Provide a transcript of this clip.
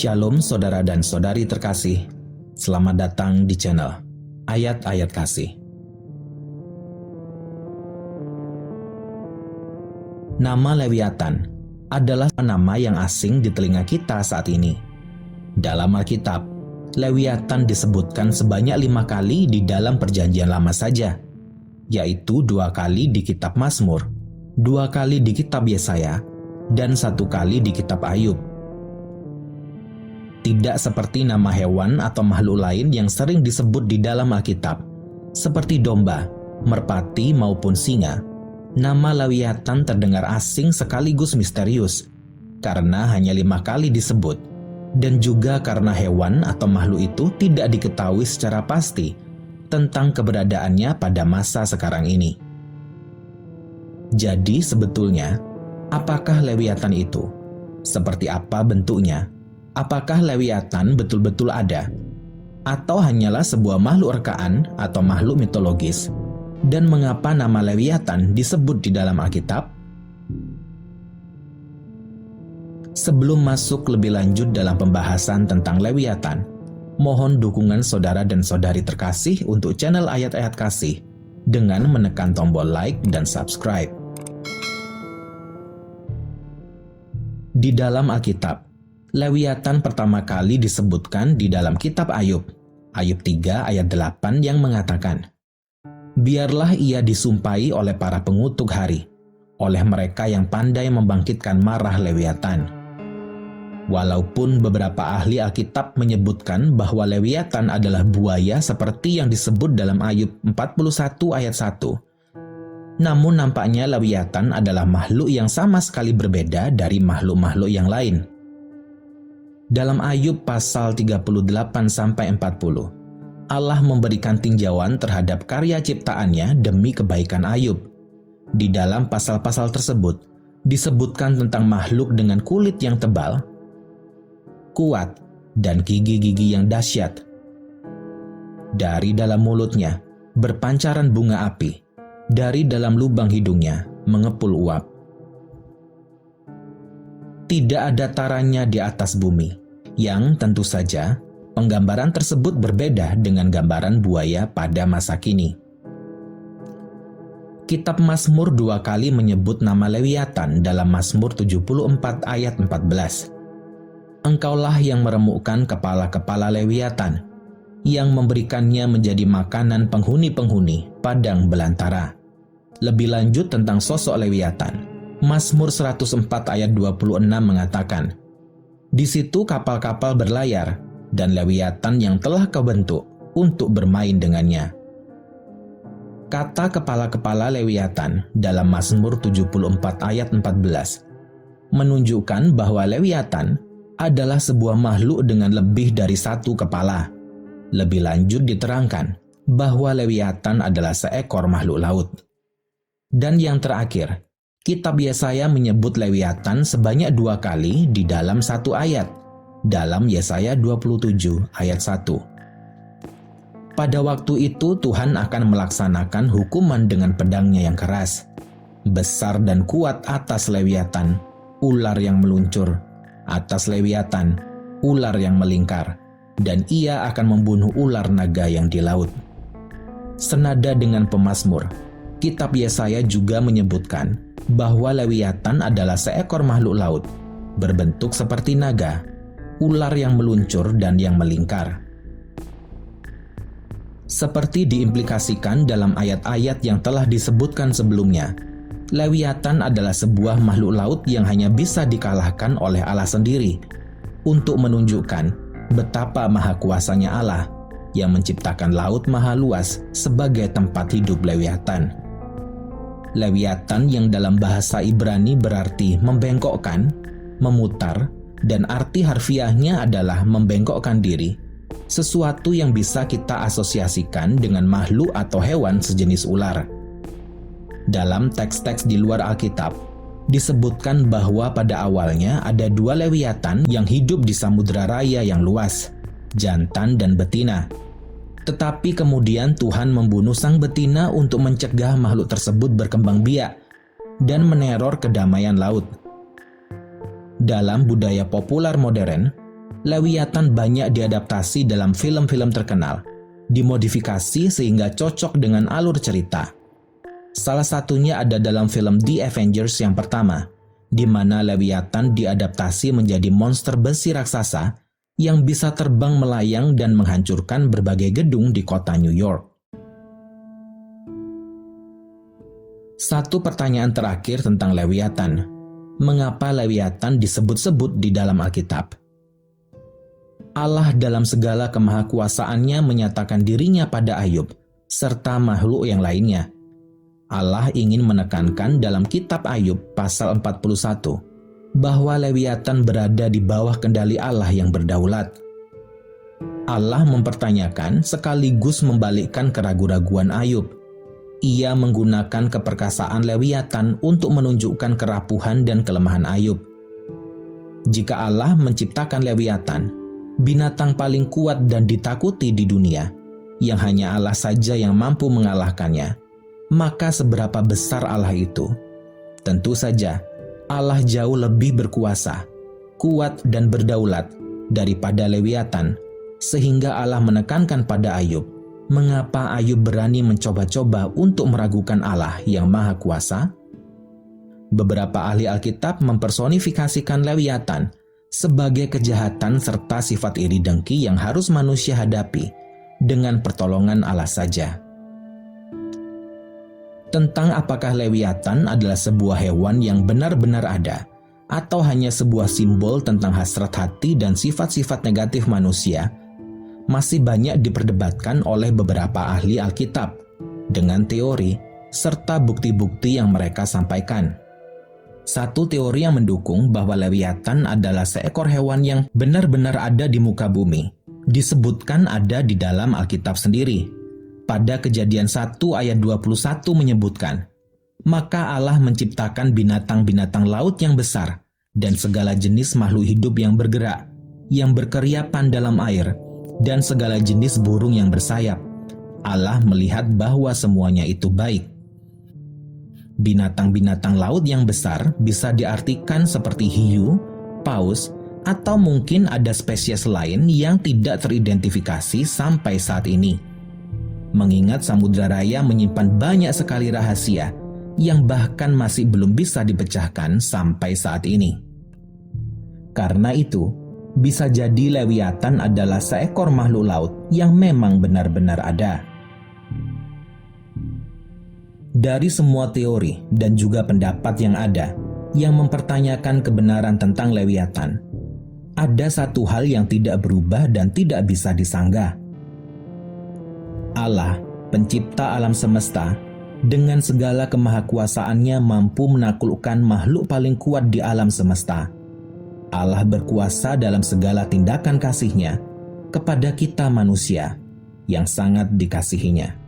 Shalom saudara dan saudari terkasih, selamat datang di channel Ayat-Ayat Kasih. Nama Lewiatan adalah nama yang asing di telinga kita saat ini. Dalam Alkitab, Lewiatan disebutkan sebanyak 5 kali di dalam Perjanjian Lama saja, yaitu 2 kali di Kitab Mazmur, 2 kali di Kitab Yesaya, dan 1 kali di Kitab Ayub. Tidak seperti nama hewan atau makhluk lain yang sering disebut di dalam Alkitab, seperti domba, merpati maupun singa. Nama Lewiatan terdengar asing sekaligus misterius, karena hanya 5 kali disebut, dan juga karena hewan atau makhluk itu tidak diketahui secara pasti tentang keberadaannya pada masa sekarang ini. Jadi sebetulnya, apakah Lewiatan itu? Seperti apa bentuknya? Apakah Lewiatan betul-betul ada? Atau hanyalah sebuah makhluk rekaan atau makhluk mitologis? Dan mengapa nama Lewiatan disebut di dalam Alkitab? Sebelum masuk lebih lanjut dalam pembahasan tentang Lewiatan, mohon dukungan saudara dan saudari terkasih untuk channel Ayat-Ayat Kasih dengan menekan tombol like dan subscribe. Di dalam Alkitab, Lewiatan pertama kali disebutkan di dalam Kitab Ayub, Ayub 3 ayat 8 yang mengatakan, "Biarlah ia disumpahi oleh para pengutuk hari, oleh mereka yang pandai membangkitkan marah Lewiatan." Walaupun beberapa ahli Alkitab menyebutkan bahwa Lewiatan adalah buaya seperti yang disebut dalam Ayub 41 ayat 1, namun nampaknya Lewiatan adalah makhluk yang sama sekali berbeda dari makhluk-makhluk yang lain. Dalam Ayub pasal 38-40, Allah memberikan tinjauan terhadap karya ciptaannya demi kebaikan Ayub. Di dalam pasal-pasal tersebut, disebutkan tentang makhluk dengan kulit yang tebal, kuat, dan gigi-gigi yang dahsyat. Dari dalam mulutnya, berpancaran bunga api. Dari dalam lubang hidungnya, mengepul uap. Tidak ada taranya di atas bumi, yang tentu saja penggambaran tersebut berbeda dengan gambaran buaya pada masa kini. Kitab Mazmur 2 kali menyebut nama Lewiatan dalam Mazmur 74 ayat 14. "Engkaulah yang meremukkan kepala-kepala Lewiatan, yang memberikannya menjadi makanan penghuni-penghuni padang belantara." Lebih lanjut tentang sosok Lewiatan, Mazmur 104 ayat 26 mengatakan, "Di situ kapal-kapal berlayar, dan Lewiatan yang telah kau bentuk untuk bermain dengannya." Kata kepala-kepala Lewiatan dalam Mazmur 74 ayat 14 menunjukkan bahwa Lewiatan adalah sebuah makhluk dengan lebih dari 1 kepala. Lebih lanjut diterangkan bahwa Lewiatan adalah seekor makhluk laut. Dan yang terakhir, Kitab Yesaya menyebut Lewiatan sebanyak 2 kali di dalam 1 ayat, dalam Yesaya 27 ayat 1. Pada waktu itu Tuhan akan melaksanakan hukuman dengan pedangnya yang keras. Besar dan kuat atas Lewiatan, ular yang meluncur, atas Lewiatan, ular yang melingkar, dan ia akan membunuh ular naga yang di laut. Senada dengan pemazmur, Kitab Yesaya juga menyebutkan bahwa Lewiatan adalah seekor makhluk laut, berbentuk seperti naga, ular yang meluncur dan yang melingkar. Seperti diimplikasikan dalam ayat-ayat yang telah disebutkan sebelumnya, Lewiatan adalah sebuah makhluk laut yang hanya bisa dikalahkan oleh Allah sendiri, untuk menunjukkan betapa maha kuasanya Allah yang menciptakan laut maha luas sebagai tempat hidup Lewiatan. Lewiatan yang dalam bahasa Ibrani berarti membengkokkan, memutar, dan arti harfiahnya adalah membengkokkan diri, sesuatu yang bisa kita asosiasikan dengan makhluk atau hewan sejenis ular. Dalam teks-teks di luar Alkitab, disebutkan bahwa pada awalnya ada 2 Lewiatan yang hidup di Samudra Raya yang luas, jantan dan betina. Tetapi kemudian Tuhan membunuh sang betina untuk mencegah makhluk tersebut berkembang biak dan meneror kedamaian laut. Dalam budaya populer modern, Lewiatan banyak diadaptasi dalam film-film terkenal, dimodifikasi sehingga cocok dengan alur cerita. Salah satunya ada dalam film The Avengers yang pertama, di mana Lewiatan diadaptasi menjadi monster besi raksasa yang bisa terbang melayang dan menghancurkan berbagai gedung di kota New York. Satu pertanyaan terakhir tentang Lewiatan. Mengapa Lewiatan disebut-sebut di dalam Alkitab? Allah dalam segala kemahakuasaannya menyatakan dirinya pada Ayub, serta makhluk yang lainnya. Allah ingin menekankan dalam kitab Ayub pasal 41, bahwa Lewiatan berada di bawah kendali Allah yang berdaulat. Allah mempertanyakan sekaligus membalikkan keraguan-raguan Ayub. Ia menggunakan keperkasaan Lewiatan untuk menunjukkan kerapuhan dan kelemahan Ayub. Jika Allah menciptakan Lewiatan, binatang paling kuat dan ditakuti di dunia, yang hanya Allah saja yang mampu mengalahkannya, maka seberapa besar Allah itu? Tentu saja, Allah jauh lebih berkuasa, kuat dan berdaulat daripada Lewiatan, sehingga Allah menekankan pada Ayub, mengapa Ayub berani mencoba-coba untuk meragukan Allah yang Maha Kuasa? Beberapa ahli Alkitab mempersonifikasikan Lewiatan sebagai kejahatan serta sifat iri dengki yang harus manusia hadapi dengan pertolongan Allah saja. Tentang apakah Lewiatan adalah sebuah hewan yang benar-benar ada, atau hanya sebuah simbol tentang hasrat hati dan sifat-sifat negatif manusia, masih banyak diperdebatkan oleh beberapa ahli Alkitab dengan teori serta bukti-bukti yang mereka sampaikan. Satu teori yang mendukung bahwa Lewiatan adalah seekor hewan yang benar-benar ada di muka bumi, disebutkan ada di dalam Alkitab sendiri. Pada Kejadian 1 ayat 21 menyebutkan, maka Allah menciptakan binatang-binatang laut yang besar dan segala jenis makhluk hidup yang bergerak, yang berkeriapan dalam air, dan segala jenis burung yang bersayap. Allah melihat bahwa semuanya itu baik. Binatang-binatang laut yang besar bisa diartikan seperti hiu, paus, atau mungkin ada spesies lain yang tidak teridentifikasi sampai saat ini. Mengingat Samudra Raya menyimpan banyak sekali rahasia yang bahkan masih belum bisa dipecahkan sampai saat ini. Karena itu, bisa jadi Lewiatan adalah seekor makhluk laut yang memang benar-benar ada. Dari semua teori dan juga pendapat yang ada yang mempertanyakan kebenaran tentang Lewiatan, ada satu hal yang tidak berubah dan tidak bisa disanggah. Allah, pencipta alam semesta, dengan segala kemahakuasaannya mampu menaklukkan makhluk paling kuat di alam semesta. Allah berkuasa dalam segala tindakan kasih-Nya kepada kita manusia yang sangat dikasihinya.